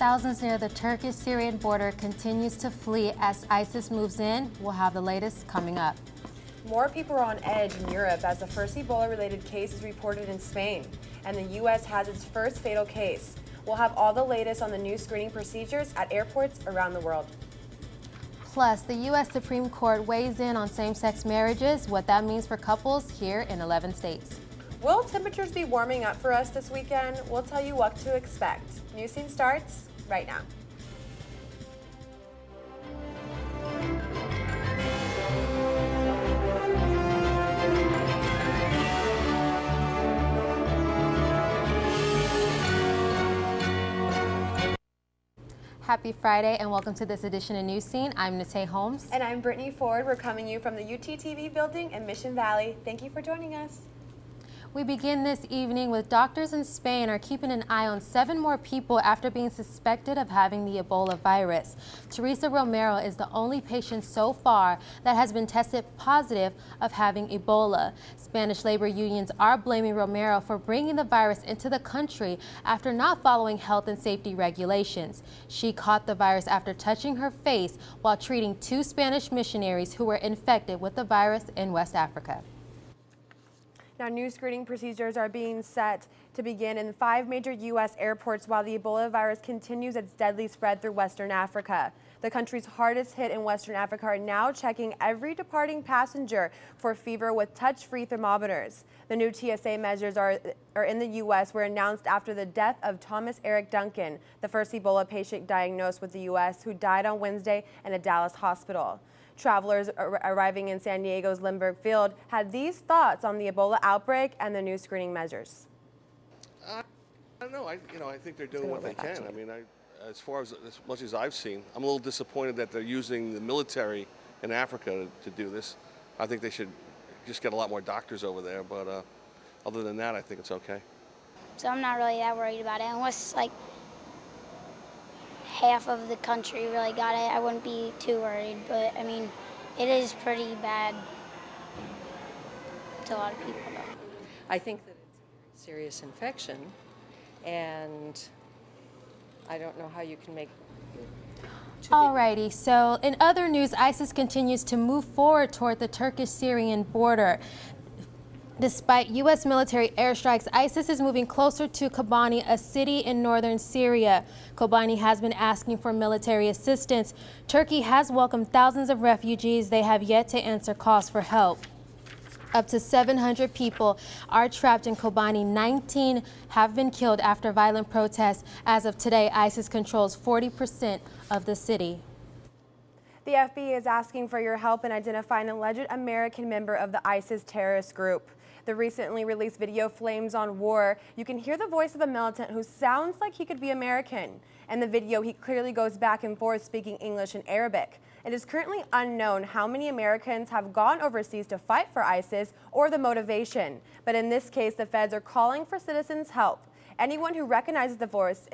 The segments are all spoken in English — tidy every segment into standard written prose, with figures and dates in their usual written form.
Thousands near the Turkish-Syrian border continues to flee as ISIS moves in. We'll have the latest coming up. More people are on edge in Europe as the first Ebola-related case is reported in Spain, and the U.S. has its first fatal case. We'll have all the latest on the new screening procedures at airports around the world. Plus, the U.S. Supreme Court weighs in on same-sex marriages, what that means for couples here in 11 states. Will temperatures be warming up for us this weekend? We'll tell you what to expect. Newscene starts right now. Happy Friday and welcome to this edition of Newscene. I'm Nate Holmes. And I'm Brittany Ford. We're coming to you from the UTTV building in Mission Valley. Thank you for joining us. We begin this evening with doctors in Spain are keeping an eye on 7 more people after being suspected of having the Ebola virus. Teresa Romero is the only patient so far that has been tested positive of having Ebola. Spanish labor unions are blaming Romero for bringing the virus into the country after not following health and safety regulations. She caught the virus after touching her face while treating 2 Spanish missionaries who were infected with the virus in West Africa. Now, new screening procedures are being set to begin in 5 major U.S. airports while the Ebola virus continues its deadly spread through Western Africa. The countries hardest hit in Western Africa are now checking every departing passenger for fever with touch-free thermometers. The new TSA measures are in the U.S. were announced after the death of Thomas Eric Duncan, the first Ebola patient diagnosed with the U.S. who died on Wednesday in a Dallas hospital. Travelers arriving in San Diego's Lindbergh Field had these thoughts on the Ebola outbreak and the new screening measures. I don't know. I think they're doing what they can. I mean, as far as much as I've seen, I'm a little disappointed that they're using the military in Africa to do this. I think they should just get a lot more doctors over there. But other than that, I think it's okay. So I'm not really that worried about it unless like half of the country really got it. I wouldn't be too worried, but I mean, it is pretty bad to a lot of people though. I think that it's a serious infection, and I don't know how you can make Alrighty, so in other news, ISIS continues to move forward toward the Turkish-Syrian border. Despite U.S. military airstrikes, ISIS is moving closer to Kobani, a city in northern Syria. Kobani has been asking for military assistance. Turkey has welcomed thousands of refugees. They have yet to answer calls for help. Up to 700 people are trapped in Kobani. 19 have been killed after violent protests. As of today, ISIS controls 40% of the city. The FBI is asking for your help in identifying an alleged American member of the ISIS terrorist group. The recently released video Flames on War, you can hear the voice of a militant who sounds like he could be American. In the video, he clearly goes back and forth speaking English and Arabic. It is currently unknown how many Americans have gone overseas to fight for ISIS or the motivation. But in this case, the feds are calling for citizens' help. Anyone who recognizes the voice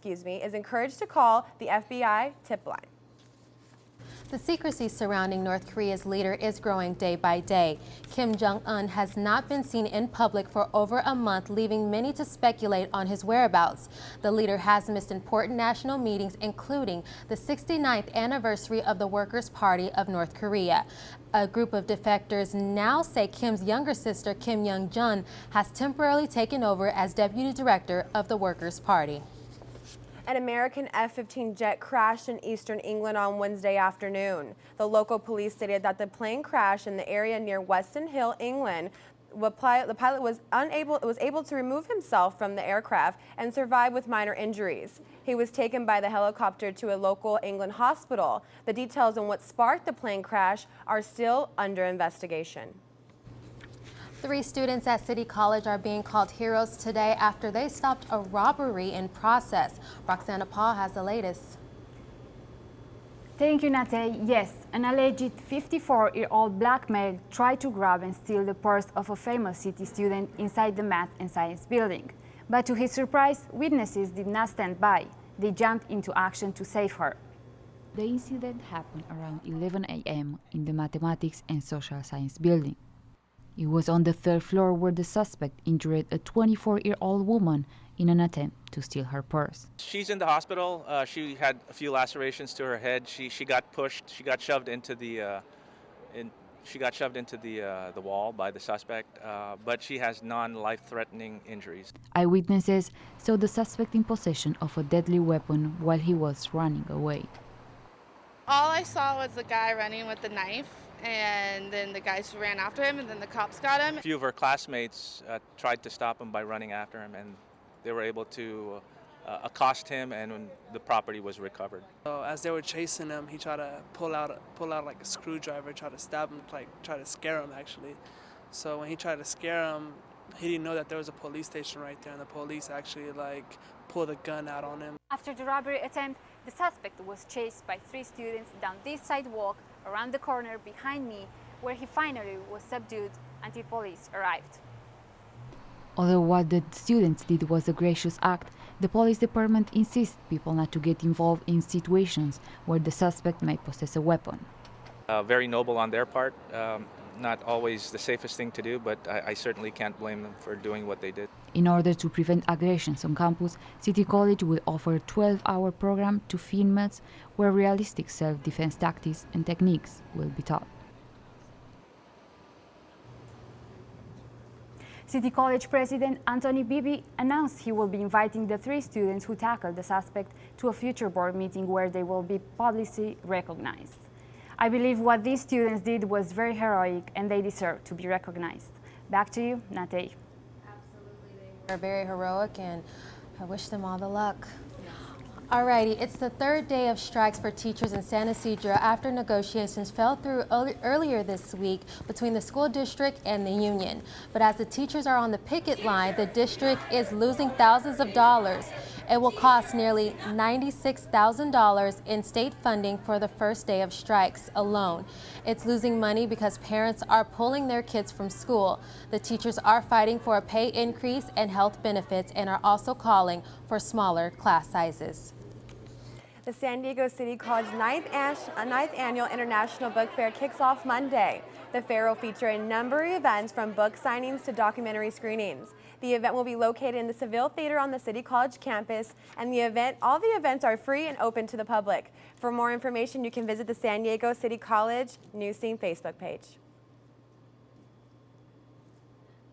is encouraged to call the FBI tip line. The secrecy surrounding North Korea's leader is growing day by day. Kim Jong-un has not been seen in public for over a month, leaving many to speculate on his whereabouts. The leader has missed important national meetings, including the 69th anniversary of the Workers' Party of North Korea. A group of defectors now say Kim's younger sister, Kim Young-jun, has temporarily taken over as deputy director of the Workers' Party. An American F-15 jet crashed in eastern England on Wednesday afternoon. The local police stated that the plane crashed in the area near Weston Hill, England. The pilot was able to remove himself from the aircraft and survive with minor injuries. He was taken by the helicopter to a local England hospital. The details on what sparked the plane crash are still under investigation. 3 students at City College are being called heroes today after they stopped a robbery in process. Roxana Paul has the latest. Thank you, Nate. Yes, an alleged 54-year-old black male tried to grab and steal the purse of a famous city student inside the Math and Science building. But to his surprise, witnesses did not stand by. They jumped into action to save her. The incident happened around 11 a.m. in the Mathematics and Social Science building. It was on the 3rd floor where the suspect injured a 24-year-old woman in an attempt to steal her purse. She's in the hospital. She had a few lacerations to her head. She got pushed. She got shoved into the the wall by the suspect, but she has non-life-threatening injuries. Eyewitnesses saw the suspect in possession of a deadly weapon while he was running away. All I saw was the guy running with the knife, and then the guys ran after him, and then the cops got him. A few of her classmates tried to stop him by running after him, and they were able to accost him, and when the property was recovered. So as they were chasing him, he tried to pull out like a screwdriver, try to stab him, try to scare him actually. So when he tried to scare him, he didn't know that there was a police station right there, and the police actually pulled a gun out on him. After the robbery attempt, the suspect was chased by 3 students down this sidewalk around the corner behind me, where he finally was subdued until police arrived. Although what the students did was a gracious act, the police department insists people not to get involved in situations where the suspect may possess a weapon. Very noble on their part. Not always the safest thing to do, but I certainly can't blame them for doing what they did. In order to prevent aggressions on campus, City College will offer a 12-hour program to females where realistic self-defense tactics and techniques will be taught. City College President Anthony Bibi announced he will be inviting the 3 students who tackled the suspect to a future board meeting where they will be publicly recognized. I believe what these students did was very heroic and they deserve to be recognized. Back to you, Nate. Absolutely, they were very heroic, and I wish them all the luck. Alrighty, it's the 3rd day of strikes for teachers in San Ysidro after negotiations fell through earlier this week between the school district and the union. But as the teachers are on the picket line, the district is losing thousands of dollars. It will cost nearly $96,000 in state funding for the first day of strikes alone. It's losing money because parents are pulling their kids from school. The teachers are fighting for a pay increase and health benefits and are also calling for smaller class sizes. The San Diego City College 9th Annual International Book Fair kicks off Monday. The fair will feature a number of events from book signings to documentary screenings. The event will be located in the Seville Theater on the City College campus, and all the events are free and open to the public. For more information, you can visit the San Diego City College Newscene Facebook page.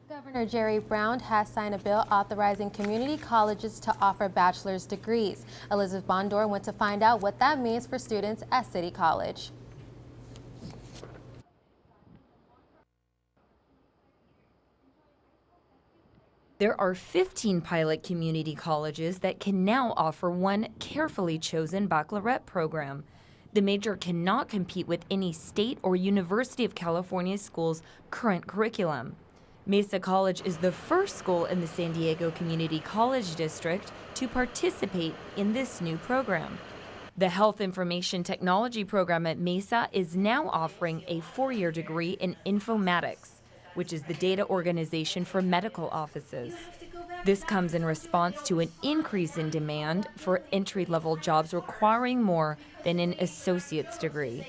Governor Jerry Brown has signed a bill authorizing community colleges to offer bachelor's degrees. Elizabeth Bondor went to find out what that means for students at City College. There are 15 pilot community colleges that can now offer one carefully chosen baccalaureate program. The major cannot compete with any state or University of California school's current curriculum. Mesa College is the first school in the San Diego Community College District to participate in this new program. The Health Information Technology program at Mesa is now offering a 4-year degree in informatics, which is the data organization for medical offices. This comes in response to an increase in demand for entry-level jobs requiring more than an associate's degree.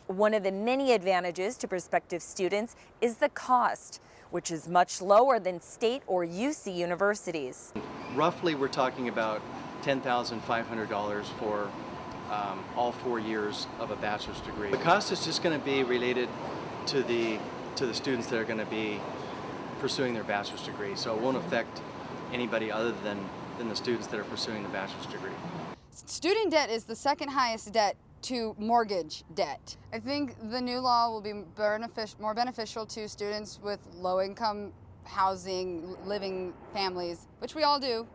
One of the many advantages to prospective students is the cost, which is much lower than state or UC universities. Roughly, we're talking about $10,500 for all 4 years of a bachelor's degree. The cost is just going to be related to the students that are going to be pursuing their bachelor's degree, so it won't affect anybody other than the students that are pursuing the bachelor's degree. Student debt is the second highest debt to mortgage debt. I think the new law will be more beneficial to students with low-income housing, living families, which we all do,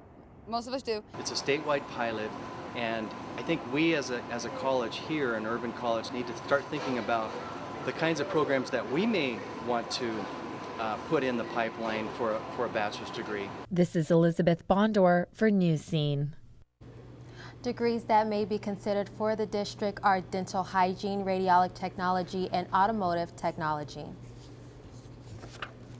most of us do. It's a statewide pilot, and I think we as a college here, an urban college, need to start thinking about the kinds of programs that we may want to put in the pipeline for a bachelor's degree. This is Elizabeth Bondor for Newscene. Degrees that may be considered for the district are dental hygiene, radiology technology, and automotive technology.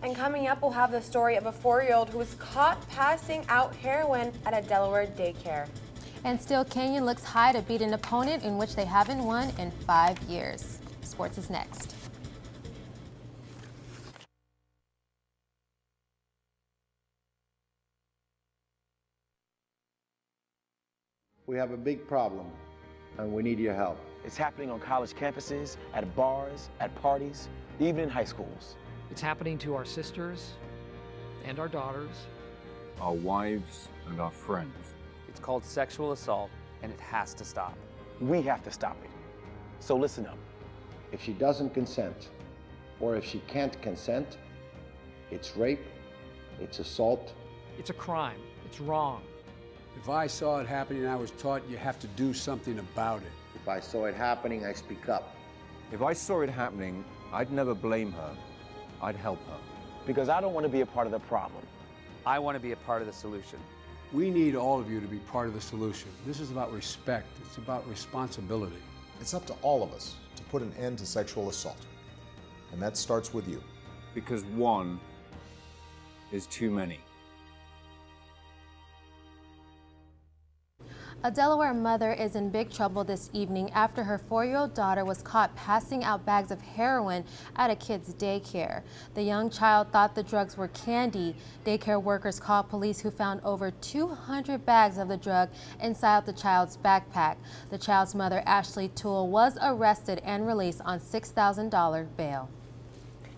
And coming up, we'll have the story of a 4-year-old who was caught passing out heroin at a Delaware daycare. And still, Canyon looks high to beat an opponent in which they haven't won in 5 years. Sports is next. We have a big problem, and we need your help. It's happening on college campuses, at bars, at parties, even in high schools. It's happening to our sisters and our daughters, our wives and our friends. It's called sexual assault, and it has to stop. We have to stop it. So listen up. If she doesn't consent, or if she can't consent, it's rape, it's assault. It's a crime. It's wrong. If I saw it happening, I was taught you have to do something about it. If I saw it happening, I speak up. If I saw it happening, I'd never blame her. I'd help her. Because I don't want to be a part of the problem. I want to be a part of the solution. We need all of you to be part of the solution. This is about respect. It's about responsibility. It's up to all of us to put an end to sexual assault. And that starts with you. Because one is too many. A Delaware mother is in big trouble this evening after her 4-year-old daughter was caught passing out bags of heroin at a kid's daycare. The young child thought the drugs were candy. Daycare workers called police, who found over 200 bags of the drug inside the child's backpack. The child's mother, Ashley Toole, was arrested and released on $6,000 bail.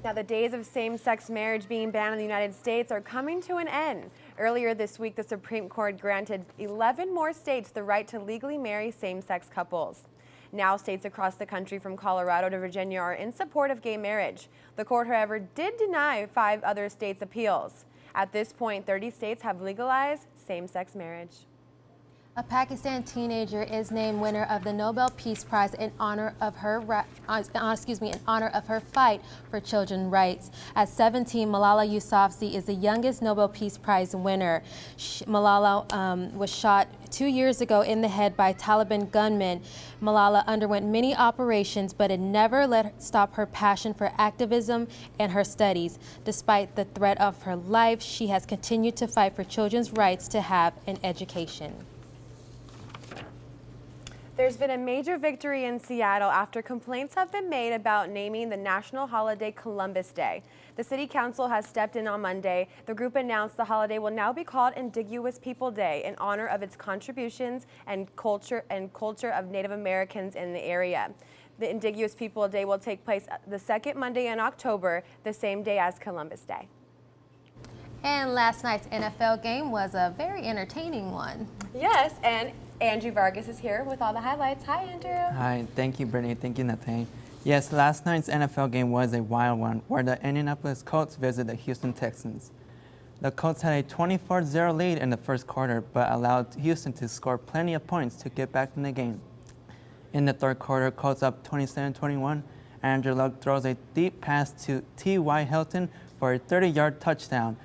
Now, the days of same-sex marriage being banned in the United States are coming to an end. Earlier this week, the Supreme Court granted 11 more states the right to legally marry same-sex couples. Now, states across the country from Colorado to Virginia are in support of gay marriage. The court, however, did deny 5 other states' appeals. At this point, 30 states have legalized same-sex marriage. A Pakistan teenager is named winner of the Nobel Peace Prize in honor of her fight for children's rights. At 17, Malala Yousafzai is the youngest Nobel Peace Prize winner. Malala was shot 2 years ago in the head by Taliban gunmen. Malala underwent many operations, but it never let her stop her passion for activism and her studies. Despite the threat of her life, she has continued to fight for children's rights to have an education. There's been a major victory in Seattle after complaints have been made about naming the national holiday Columbus Day. The city council has stepped in on Monday. The group announced the holiday will now be called Indigenous People Day in honor of its contributions and culture of Native Americans in the area. The Indigenous People Day will take place the second Monday in October, the same day as Columbus Day. And last night's NFL game was a very entertaining one. Yes, and Andrew Vargas is here with all the highlights. Hi, Andrew. Hi, thank you, Brittany. Thank you, Nathan. Yes, last night's NFL game was a wild one, where the Indianapolis Colts visited the Houston Texans. The Colts had a 24-0 lead in the first quarter, but allowed Houston to score plenty of points to get back in the game. In the third quarter, Colts up 27-21. Andrew Luck throws a deep pass to T.Y. Hilton for a 30-yard touchdown.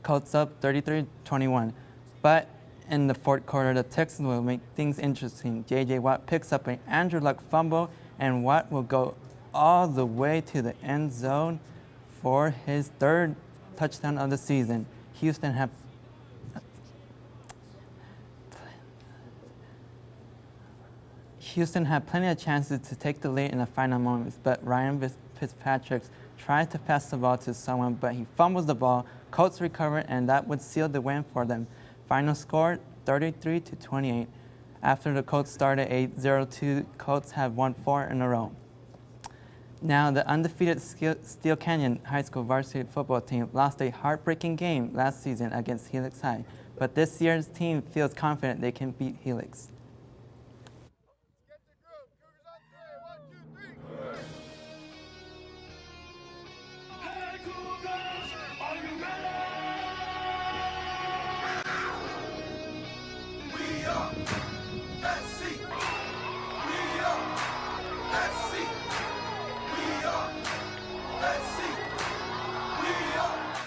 Colts up 33-21. But in the fourth quarter, the Texans will make things interesting. J.J. Watt picks up an Andrew Luck fumble, and Watt will go all the way to the end zone for his third touchdown of the season. Houston had plenty of chances to take the lead in the final moments, but Ryan Fitzpatrick tries to pass the ball to someone, but he fumbles the ball. Colts recover, and that would seal the win for them. Final score, 33-28. After the Colts started 8-0-2, Colts have won 4 in a row. Now, the undefeated Steel Canyon High School varsity football team lost a heartbreaking game last season against Helix High, but this year's team feels confident they can beat Helix.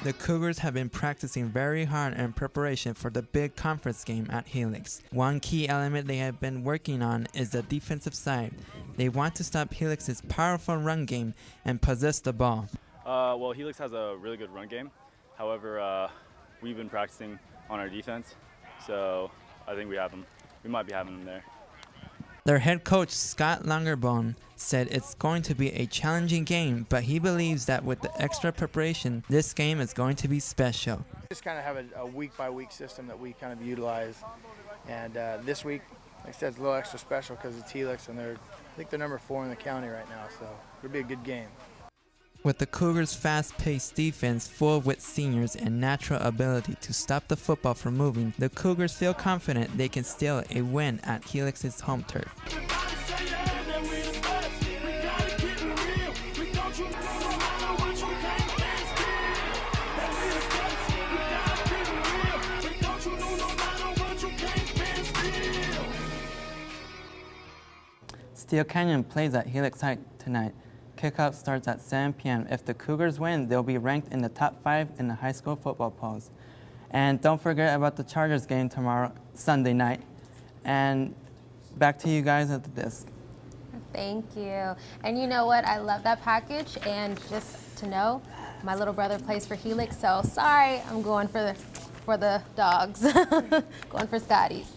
The Cougars have been practicing very hard in preparation for the big conference game at Helix. One key element they have been working on is the defensive side. They want to stop Helix's powerful run game and possess the ball. Well, Helix has a really good run game. However, we've been practicing on our defense, so I think we might be having them there. Their head coach, Scott Langerbone, said it's going to be a challenging game, but he believes that with the extra preparation, this game is going to be special. Just kind of have a week-by-week system that we kind of utilize. And this week, like I said, it's a little extra special because it's Helix, and I think they're number 4 in the county right now, so it'll be a good game. With the Cougars' fast-paced defense full of wit seniors and natural ability to stop the football from moving, the Cougars feel confident they can steal a win at Helix's home turf. Steel Canyon plays at Helix High tonight. Kickoff starts at 7 p.m. If the Cougars win, they'll be ranked in the top 5 in the high school football polls. And don't forget about the Chargers game tomorrow, Sunday night. And back to you guys at the desk. Thank you. And you know what? I love that package. And just to know, my little brother plays for Helix, so sorry, I'm going for the dogs. Going for Scotties.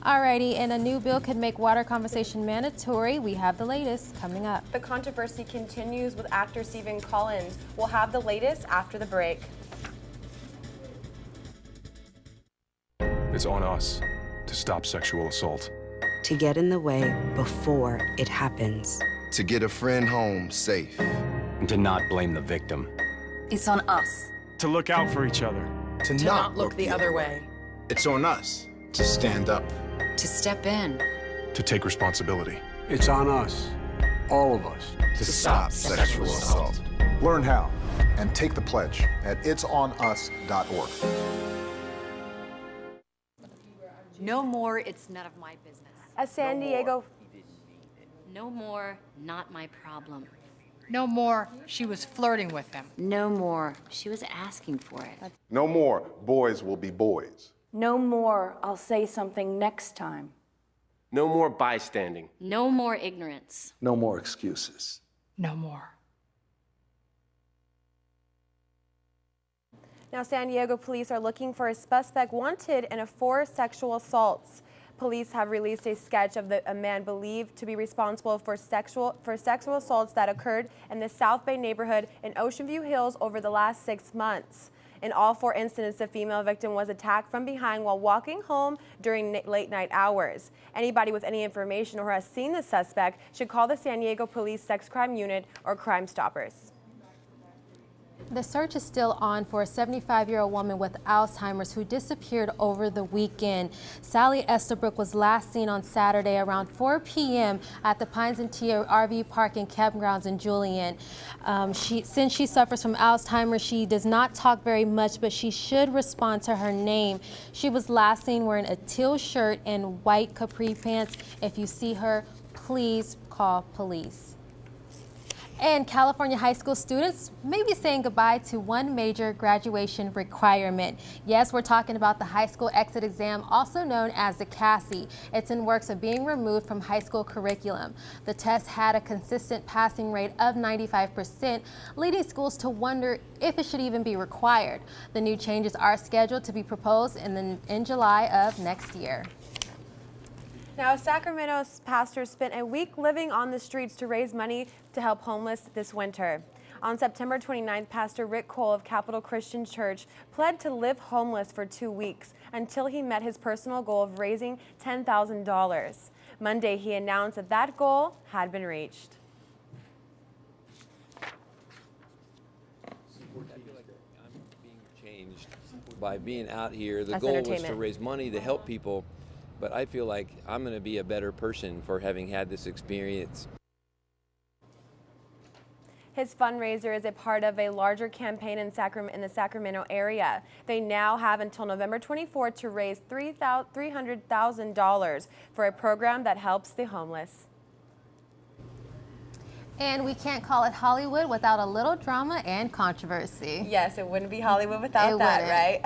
Alrighty, and a new bill could make water conservation mandatory. We have the latest coming up. The controversy continues with actor Stephen Collins. We'll have the latest after the break. It's on us to stop sexual assault. To get in the way before it happens. To get a friend home safe. And to not blame the victim. It's on us. To look out for each other. To not look the other way. It's on us to stand up. To step in. To take responsibility. It's on us, all of us, to stop sexual assault. Learn how and take the pledge at itsonus.org. No more, it's none of my business. A San Diego. No more, not my problem. No more, she was flirting with him. No more, she was asking for it. No more boys will be boys. No more, I'll say something next time. No more bystanding. No more ignorance. No more excuses. No more. Now, San Diego police are looking for a suspect wanted in 4 sexual assaults. Police have released a sketch of a man believed to be responsible for sexual assaults that occurred in the South Bay neighborhood in Ocean View Hills over the last 6 months. In all 4 incidents, the female victim was attacked from behind while walking home during late night hours. Anybody with any information or has seen the suspect should call the San Diego Police Sex Crime Unit or Crime Stoppers. The search is still on for a 75-year-old woman with Alzheimer's who disappeared over the weekend. Sally Estabrook was last seen on Saturday around 4 p.m. at the Pines and Tia RV Park and Campgrounds in Julian. Since she suffers from Alzheimer's, she does not talk very much, but she should respond to her name. She was last seen wearing a teal shirt and white capri pants. If you see her, please call police. And California high school students may be saying goodbye to one major graduation requirement. Yes, we're talking about the high school exit exam, also known as the CASI. It's in works of being removed from high school curriculum. The test had a consistent passing rate of 95%, leading schools to wonder if it should even be required. The new changes are scheduled to be proposed in July of next year. Now, a Sacramento pastor spent a week living on the streets to raise money to help homeless this winter. On September 29th, Pastor Rick Cole of Capital Christian Church pled to live homeless for 2 weeks until he met his personal goal of raising $10,000. Monday, he announced that that goal had been reached. Changed by being out here. The That's goal was to raise money to help people, but I feel like I'm going to be a better person for having had this experience. His fundraiser is a part of a larger campaign in the Sacramento area. They now have until November 24th to raise $300,000 for a program that helps the homeless. And we can't call it Hollywood without a little drama and controversy. Yes, it wouldn't be Hollywood without that, right?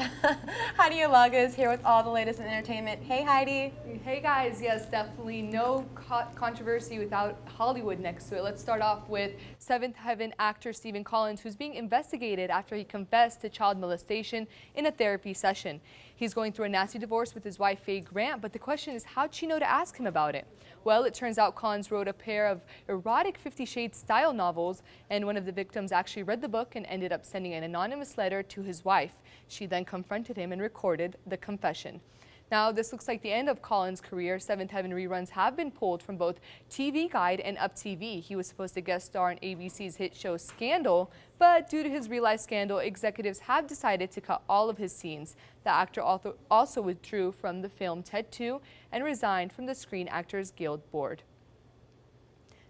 Heidi Alaga is here with all the latest in entertainment. Hey, Heidi. Hey, guys. Yes, definitely no controversy without Hollywood next to it. Let's start off with Seventh Heaven actor Stephen Collins, who's being investigated after he confessed to child molestation in a therapy session. He's going through a nasty divorce with his wife, Faye Grant, but the question is, how'd she know to ask him about it? Well, it turns out Collins wrote a pair of erotic 50 Shades style novels, and one of the victims actually read the book and ended up sending an anonymous letter to his wife. She then confronted him and recorded the confession. Now, this looks like the end of Collins' career. Seventh Heaven reruns have been pulled from both TV Guide and Up TV. He was supposed to guest star on ABC's hit show Scandal, but due to his real-life scandal, executives have decided to cut all of his scenes. The actor also withdrew from the film Ted 2 and resigned from the Screen Actors Guild board.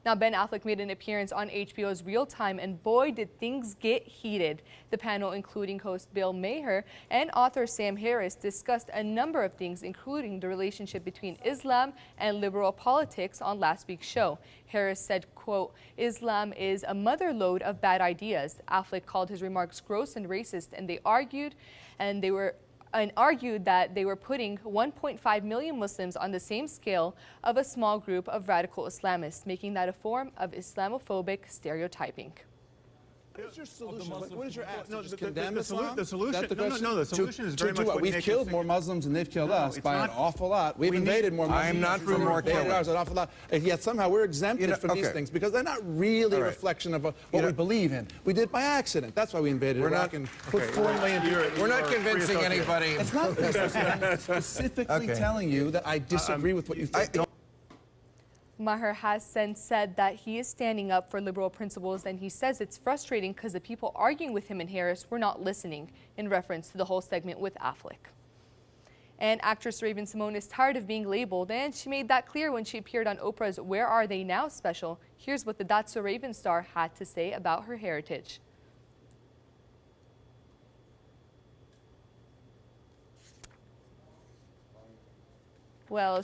Now, Ben Affleck made an appearance on HBO's Real Time, and boy, did things get heated. The panel, including host Bill Maher and author Sam Harris, discussed a number of things, including the relationship between Islam and liberal politics on last week's show. Harris said, quote, "Islam is a mother lode of bad ideas." Affleck called his remarks gross and racist, and argued that they were putting 1.5 million Muslims on the same scale of a small group of radical Islamists, making that a form of Islamophobic stereotyping. What is your solution? What is your ask? No, Just condemn Islam? The solution, No, the solution is very much what we've killed more Muslims than they've killed us by an awful lot. We've invaded more Muslims. I am not for more killing. An awful lot. And yet somehow we're exempted from these things because they're not really a reflection of what we believe in. We did by accident. That's why we invaded Iraq and put 4 million people. We're not convincing anybody. It's not I'm specifically telling you that I disagree with what you think. Maher has since said that he is standing up for liberal principles, and he says it's frustrating because the people arguing with him and Harris were not listening, in reference to the whole segment with Affleck. And actress Raven-Symoné is tired of being labeled, and she made that clear when she appeared on Oprah's Where Are They Now special. Here's what the That's So Raven star had to say about her heritage. Well,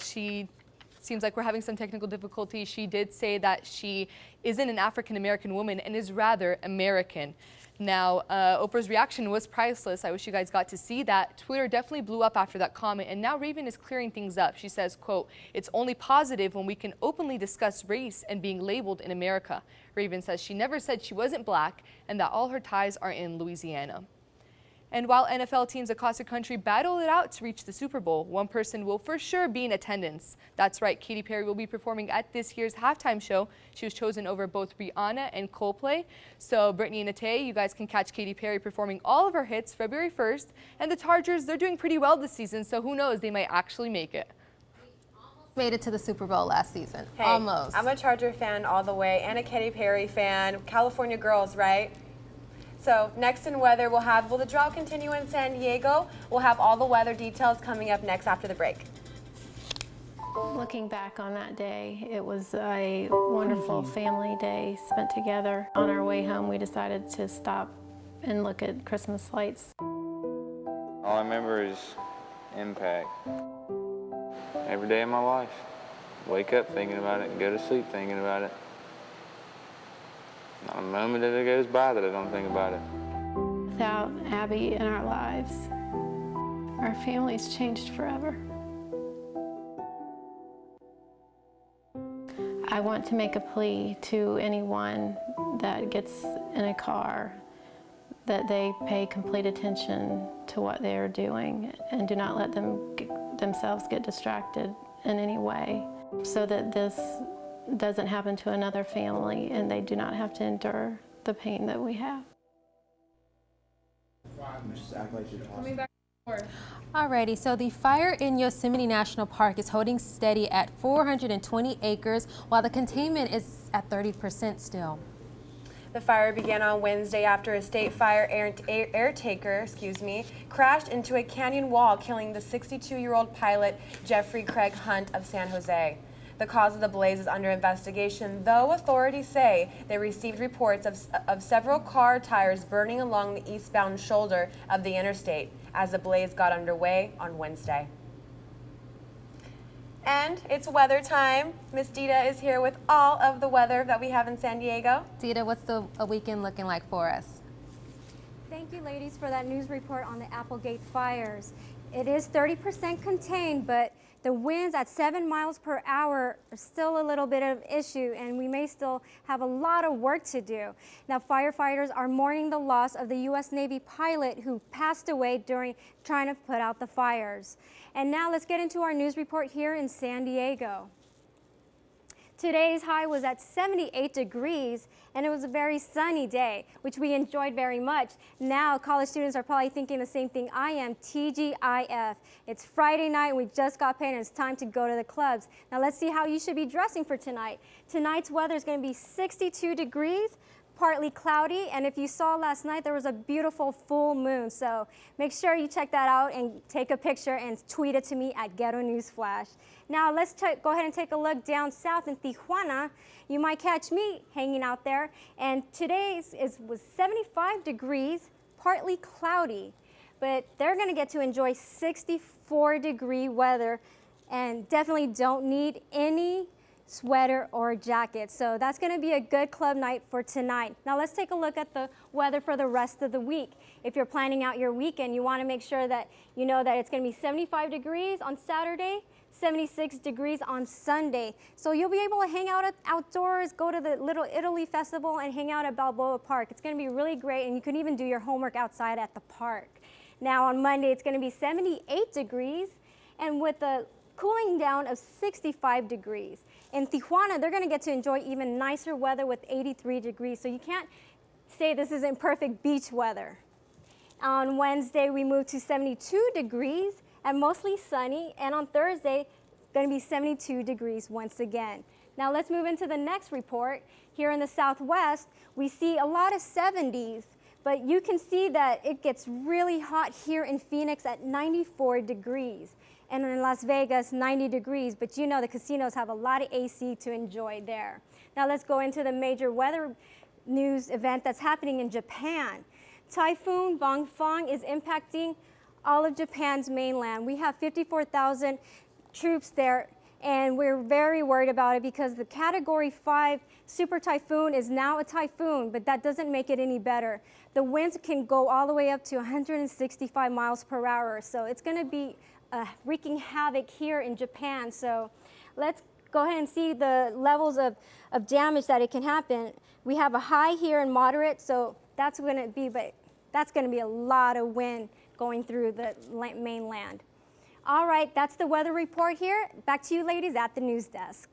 seems like we're having some technical difficulties. She did say that she isn't an African-American woman and is rather American. Now, Oprah's reaction was priceless. I wish you guys got to see that. Twitter definitely blew up after that comment, and now Raven is clearing things up. She says, quote, "It's only positive when we can openly discuss race and being labeled in America." Raven says she never said she wasn't black and that all her ties are in Louisiana. And while NFL teams across the country battle it out to reach the Super Bowl, one person will for sure be in attendance. That's right, Katy Perry will be performing at this year's halftime show. She was chosen over both Rihanna and Coldplay. So Brittany and Atay, you guys can catch Katy Perry performing all of her hits February 1st. And the Chargers, they're doing pretty well this season, so who knows, they might actually make it. Made it to the Super Bowl last season. Hey, almost. I'm a Charger fan all the way and a Katy Perry fan. California girls, right? So next in weather, will the drought continue in San Diego? We'll have all the weather details coming up next after the break. Looking back on that day, it was a wonderful family day spent together. On our way home, we decided to stop and look at Christmas lights. All I remember is impact. Every day of my life. Wake up thinking about it and go to sleep thinking about it. Not a moment that it goes by that I don't think about it. Without Abby in our lives, our family's changed forever. I want to make a plea to anyone that gets in a car that they pay complete attention to what they are doing and do not let themselves get distracted in any way, so that this doesn't happen to another family and they do not have to endure the pain that we have. Alrighty, so the fire in Yosemite National Park is holding steady at 420 acres, while the containment is at 30% still. The fire began on Wednesday after a state fire air taker, crashed into a canyon wall, killing the 62-year-old pilot Jeffrey Craig Hunt of San Jose. The cause of the blaze is under investigation, though authorities say they received reports of several car tires burning along the eastbound shoulder of the interstate as the blaze got underway on Wednesday. And it's weather time. Miss Dita is here with all of the weather that we have in San Diego. Dita, what's the weekend looking like for us? Thank you, ladies, for that news report on the Applegate fires. It is 30% contained, but The winds at 7 miles per hour are still a little bit of an issue, and we may still have a lot of work to do. Now, firefighters are mourning the loss of the U.S. Navy pilot who passed away during trying to put out the fires. And now let's get into our news report here in San Diego. Today's high was at 78 degrees, and it was a very sunny day, which we enjoyed very much. Now, college students are probably thinking the same thing I am, TGIF. It's Friday night, and we just got paid, and it's time to go to the clubs. Now, let's see how you should be dressing for tonight. Tonight's weather is going to be 62 degrees, partly cloudy, and if you saw last night, there was a beautiful full moon. So make sure you check that out and take a picture and tweet it to me at Ghetto News Flash. Now let's go ahead and take a look down south in Tijuana. You might catch me hanging out there, and today's was 75 degrees, partly cloudy, but they're going to get to enjoy 64-degree weather, and definitely don't need any sweater or jacket. So that's going to be a good club night for tonight. Now let's take a look at the weather for the rest of the week. If you're planning out your weekend, you want to make sure that you know that it's going to be 75 degrees on Saturday, 76 degrees on Sunday. So you'll be able to hang out outdoors, go to the Little Italy Festival and hang out at Balboa Park. It's going to be really great, and you can even do your homework outside at the park. Now on Monday, it's going to be 78 degrees and with a cooling down of 65 degrees. In Tijuana, they're going to get to enjoy even nicer weather with 83 degrees. So you can't say this isn't perfect beach weather. On Wednesday, we move to 72 degrees and mostly sunny. And on Thursday, it's going to be 72 degrees once again. Now let's move into the next report. Here in the Southwest, we see a lot of 70s, but you can see that it gets really hot here in Phoenix at 94 degrees. And in Las Vegas, 90 degrees, but you know the casinos have a lot of AC to enjoy there. Now let's go into the major weather news event that's happening in Japan. Typhoon Bangfang is impacting all of Japan's mainland. We have 54,000 troops there, and we're very worried about it because the Category 5 super typhoon is now a typhoon, but that doesn't make it any better. The winds can go all the way up to 165 miles per hour, so it's going to be wreaking havoc here in Japan. So let's go ahead and see the levels of damage that it can happen. We have a high here and moderate, so that's going to be a lot of wind going through the mainland. All right, that's the weather report here. Back to you ladies at the news desk.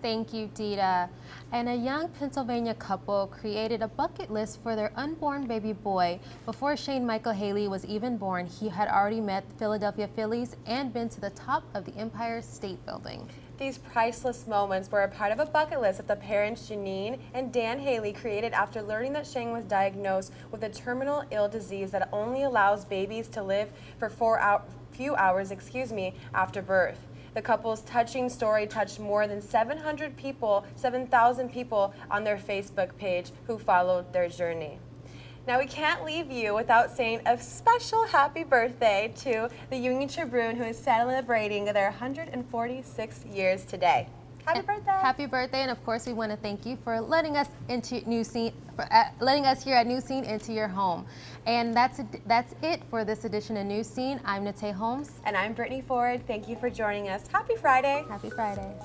Thank you, Dita. And a young Pennsylvania couple created a bucket list for their unborn baby boy. Before Shane Michael Haley was even born, he had already met the Philadelphia Phillies and been to the top of the Empire State Building. These priceless moments were a part of a bucket list that the parents Janine and Dan Haley created after learning that Shane was diagnosed with a terminal ill disease that only allows babies to live for few hours after birth. The couple's touching story touched more than 7,000 people on their Facebook page who followed their journey. Now we can't leave you without saying a special happy birthday to the Union Tribune, who is celebrating their 146 years today. Happy birthday! Happy birthday, and of course we want to thank you for letting us into Newscene, letting us here at Newscene into your home. And that's it for this edition of Newscene. I'm Nate Holmes. And I'm Brittany Ford. Thank you for joining us. Happy Friday! Happy Friday.